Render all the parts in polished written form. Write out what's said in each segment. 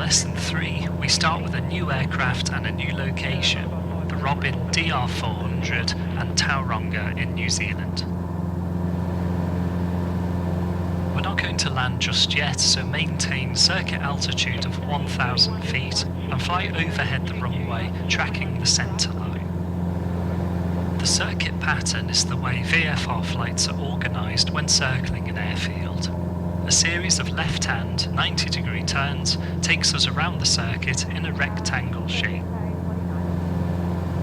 Lesson 3, we start with a new aircraft and a new location, the Robin DR400 and Tauranga in New Zealand. We're not going to land just yet, so maintain circuit altitude of 1,000 feet and fly overhead the runway, tracking the centre line. The circuit pattern is the way VFR flights are organised when circling an airfield. A series of left-hand 90-degree turns takes us around the circuit in a rectangle shape.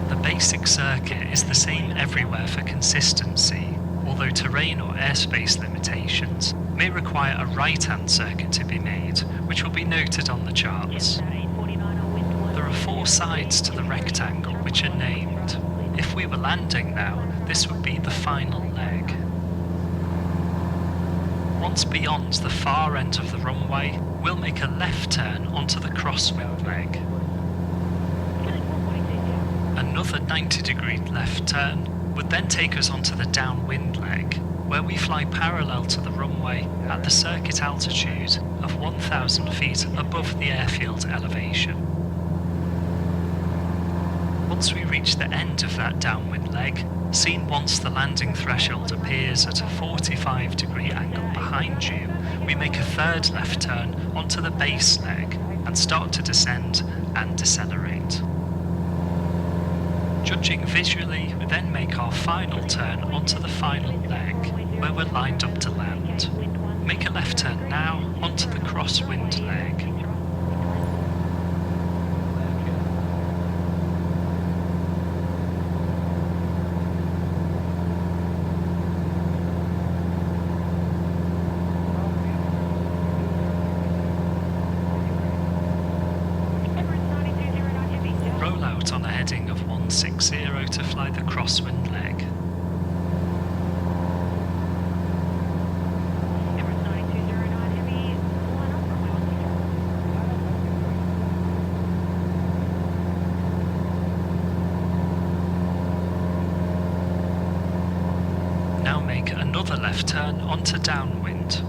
The basic circuit is the same everywhere for consistency, although terrain or airspace limitations may require a right-hand circuit to be made, which will be noted on the charts. There are 4 sides to the rectangle which are named. If we were landing now, this would be the final leg. Once beyond the far end of the runway, we'll make a left turn onto the crosswind leg. Another 90-degree left turn would then take us onto the downwind leg, where we fly parallel to the runway at the circuit altitude of 1,000 feet above the airfield elevation. Once we reach the end of that downwind leg, seen once the landing threshold appears at a 45-degree angle behind you, we make a third left turn onto the base leg and start to descend and decelerate. Judging visually, we then make our final turn onto the final leg, where we're lined up to land. Make a left turn now onto the crosswind leg. Roll out on a heading of 160 to fly the crosswind leg. Now make another left turn onto downwind.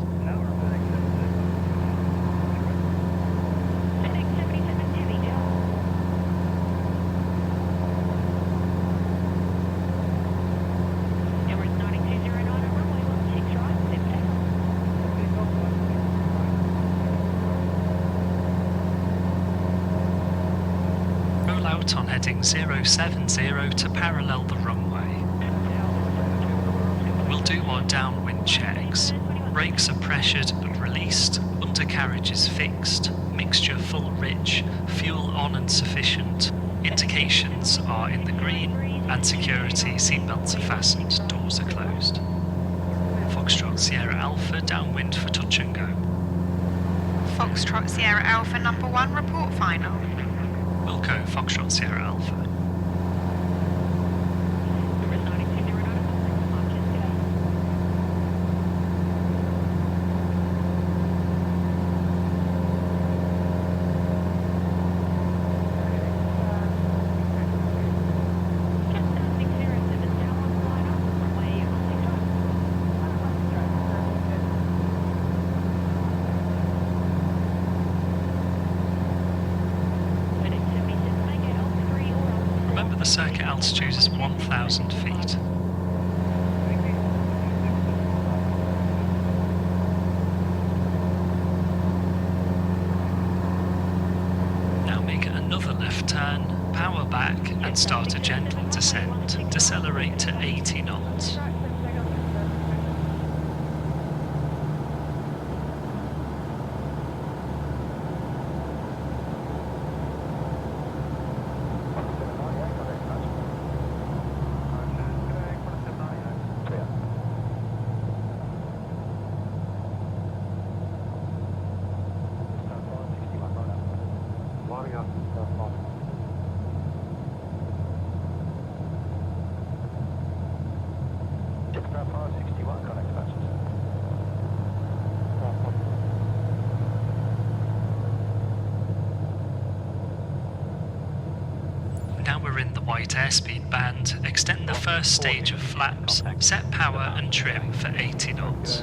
Out on heading 070 to parallel the runway. We'll do our downwind checks. Brakes are pressured and released, undercarriage is fixed, mixture full rich, fuel on and sufficient, indications are in the green, and security seatbelts are fastened, doors are closed. Foxtrot Sierra Alpha downwind for touch and go. Foxtrot Sierra Alpha number 1, report final. Wilco Foxtrot Sierra Alpha. The circuit altitude is 1,000 feet. Now make another left turn, power back and start a gentle descent. Decelerate to 80 knots. Now we're in the white airspeed band, extend the first stage of flaps, set power and trim for 80 knots.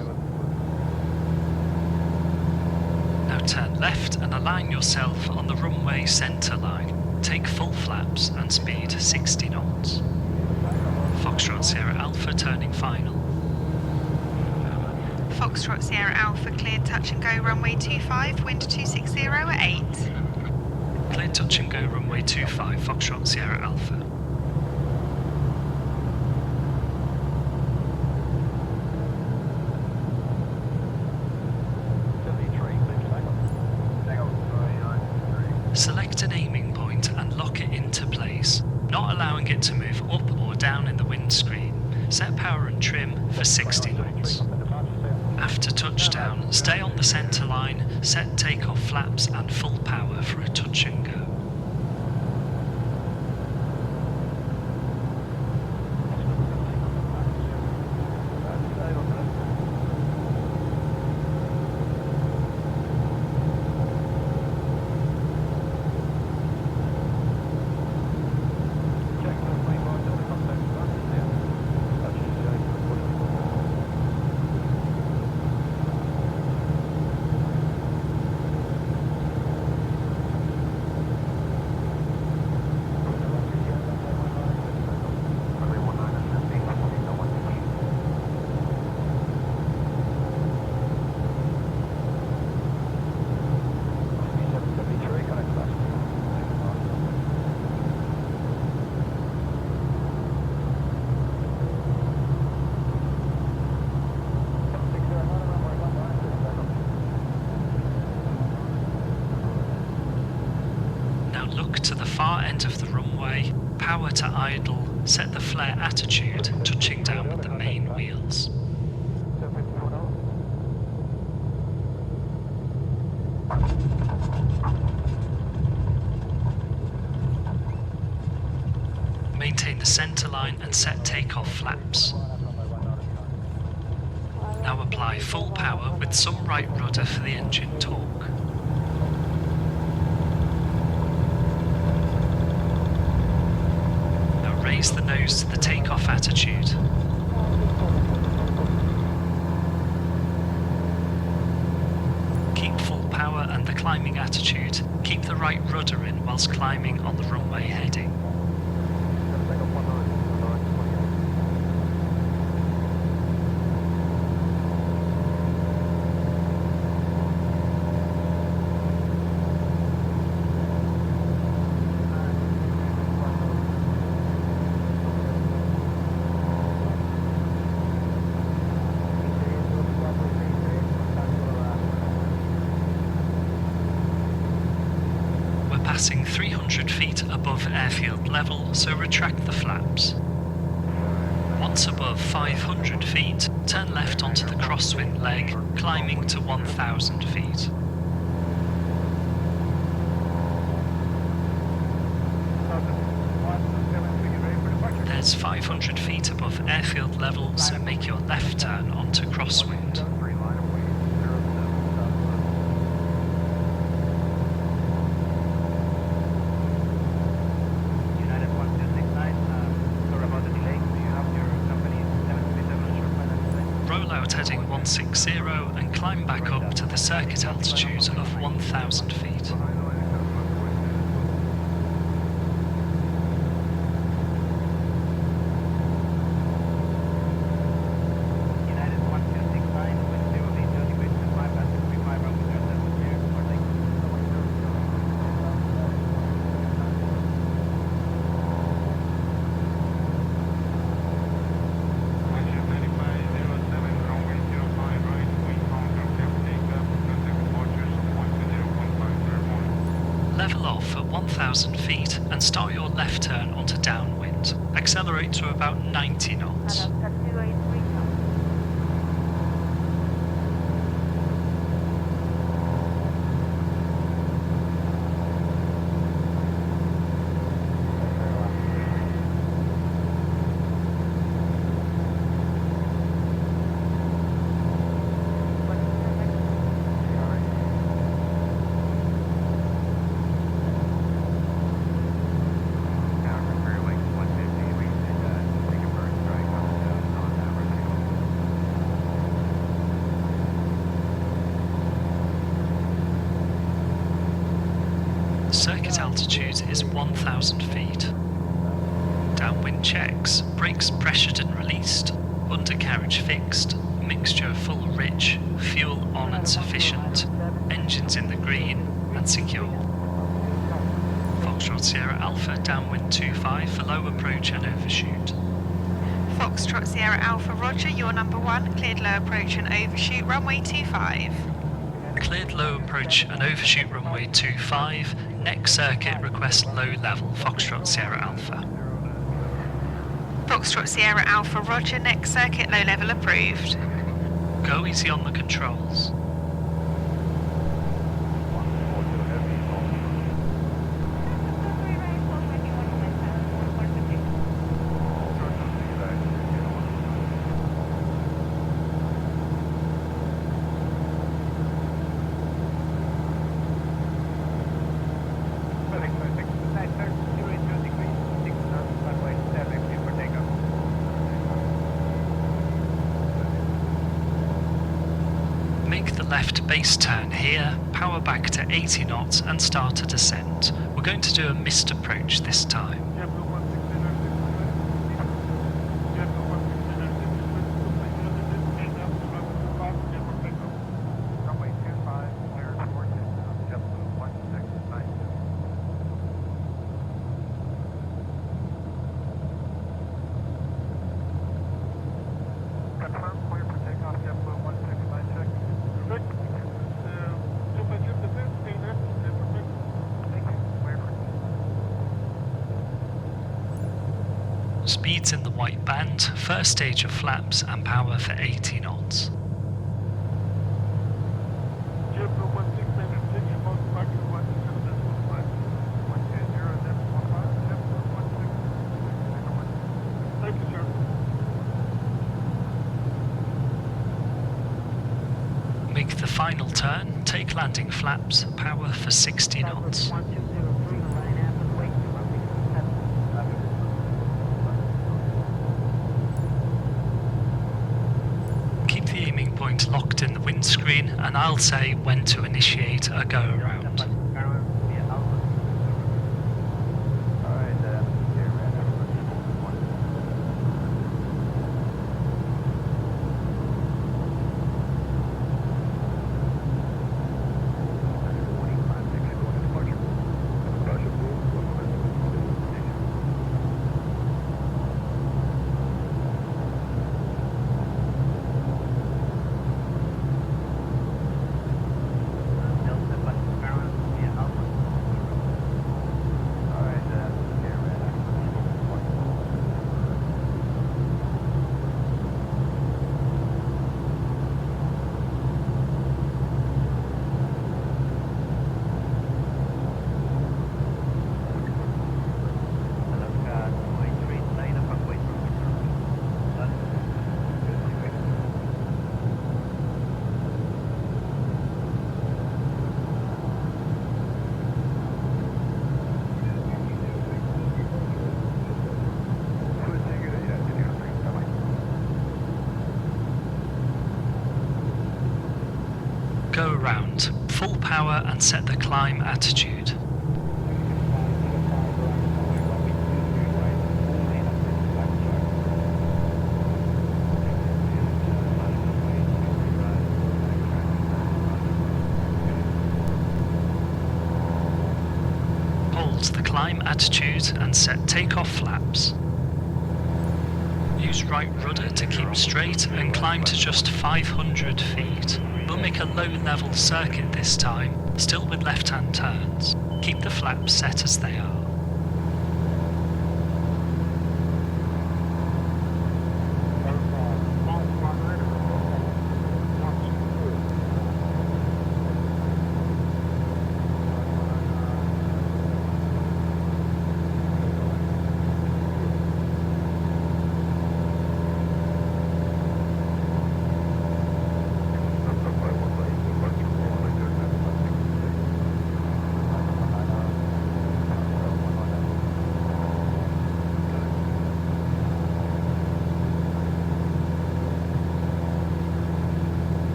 Now turn left and align yourself on the runway centre line. Take full flaps and speed 60 knots. Foxtrot Sierra Alpha turning final. Foxtrot Sierra Alpha cleared touch and go runway 25, wind 260 at 8. Cleared touch and go runway 25, Foxtrot Sierra Alpha. Select an aiming point and lock it into place, not allowing it to move up or down in the windscreen. Set power and trim for 60 knots. After touchdown, stay on the centre line, set takeoff flaps and full power for a touch and go. Look to the far end of the runway, power to idle, set the flare attitude, touching down with the main wheels. Maintain the centre line and set takeoff flaps. Now apply full power with some right rudder for the engine torque. Raise the nose to the takeoff attitude. Keep full power and the climbing attitude. Keep the right rudder in whilst climbing on the runway heading. Passing 300 feet above airfield level, so retract the flaps. Once above 500 feet, turn left onto the crosswind leg, climbing to 1,000 feet. There's 500 feet above airfield level, so make your left turn onto crosswind. Heading 160 and climb back up to the circuit altitude of 1,000 feet. Level off at 1,000 feet and start your left turn onto downwind. Accelerate to about 90 knots. Circuit altitude is 1000 feet. Downwind checks, brakes pressured and released, undercarriage fixed, mixture full rich, fuel on and sufficient, engines in the green and secure. Foxtrot Sierra Alpha downwind 25 for low approach and overshoot. Foxtrot Sierra Alpha, roger, you're number 1, cleared low approach and overshoot, runway 25. Cleared low approach and overshoot runway 25, next circuit request low level, Foxtrot Sierra Alpha. Foxtrot Sierra Alpha, roger, next circuit low level approved. Go easy on the controls. Make the left base turn here, power back to 80 knots and start a descent. We're going to do a missed approach this time. Speeds in the white band, first stage of flaps and power for 80 knots. Make the final turn, take landing flaps, power for 60 knots. Keep the aiming point locked in the windscreen and I'll say when to initiate a go around. Go around, full power and set the climb attitude. Hold the climb attitude and set takeoff flaps. Use right rudder to keep straight and climb to just 500 feet. We'll make a low-level circuit this time, still with left-hand turns. Keep the flaps set as they are.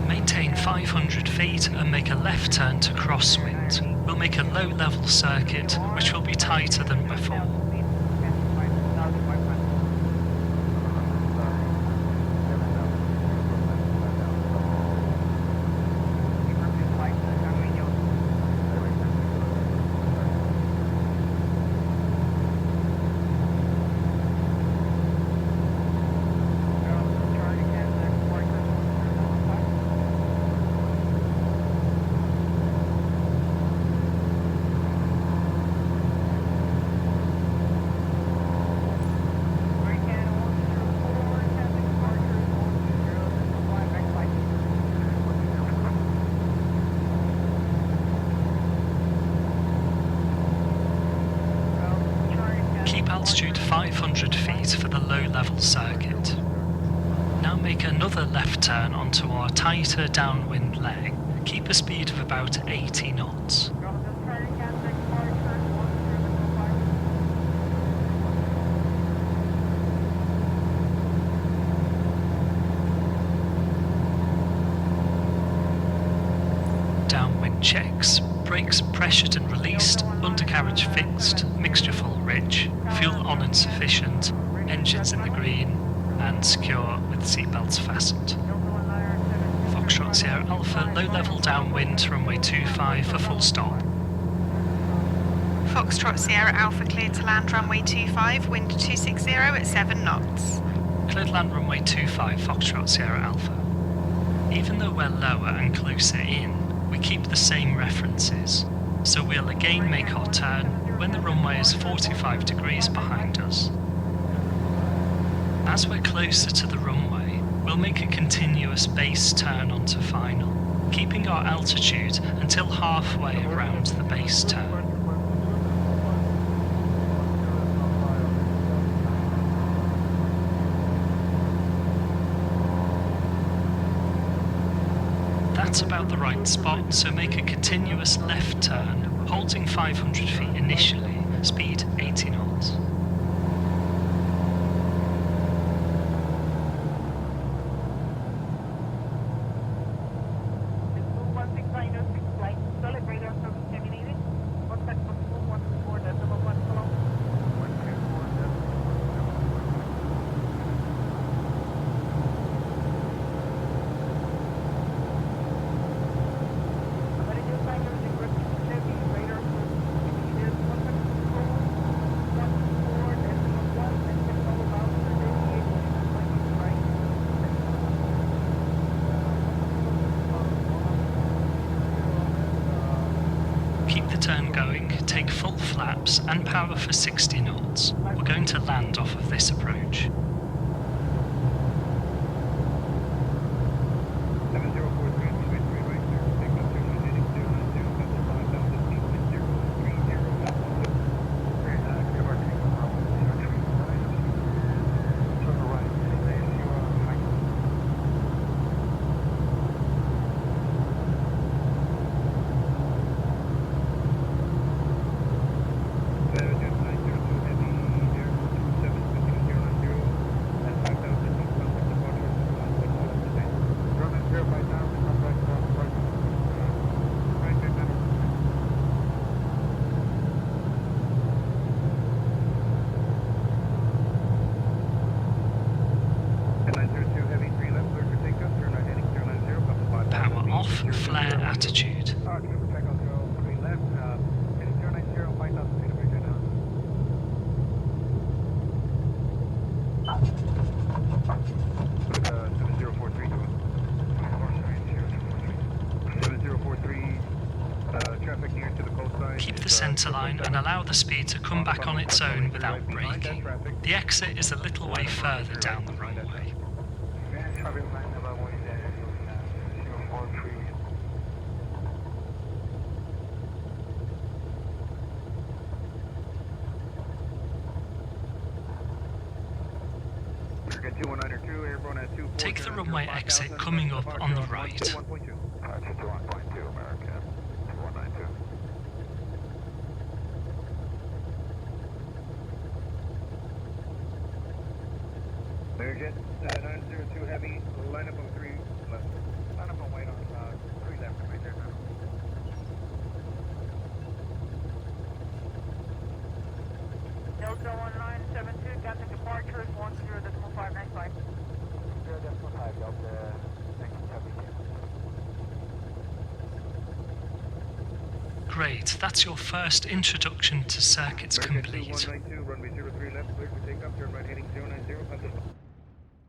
Maintain 500 feet and make a left turn to crosswind. We'll make a low-level circuit, which will be tighter than before. Altitude 500 feet for the low-level circuit. Now make another left turn onto our tighter downwind leg. Keep a speed of about 80 knots. Downwind checks. Brakes pressured and released, undercarriage fixed, mixture full rich, fuel on and sufficient, engines in the green, and secure with seatbelts fastened. Foxtrot Sierra Alpha, low level downwind, runway 25 for full stop. Foxtrot Sierra Alpha cleared to land runway 25, wind 260 at 7 knots. Cleared land runway 25, Foxtrot Sierra Alpha. Even though we're lower and closer in, we keep the same references, so we'll again make our turn when the runway is 45 degrees behind us. As we're closer to the runway, we'll make a continuous base turn onto final, keeping our altitude until halfway around the base turn. That's about the right spot, so make a continuous left turn, holding 500 feet initially, speed 80 knots. Keep the turn going, take full flaps and power for 60 knots. We're going to land off of this approach. Flare attitude. Keep the centre line and allow the speed to come back on its own without braking. The exit is a little way further down the runway. Take the runway exit coming up on the right. Learjet 902 Heavy, line up on 3 left. Line up on white on 3 left. Captain, departure is 10.595. 0.5 Delta, thank you, copy. Great, that's your first introduction to circuits complete. 192, runway 03 left, clear for takeoff, turn right heading 090,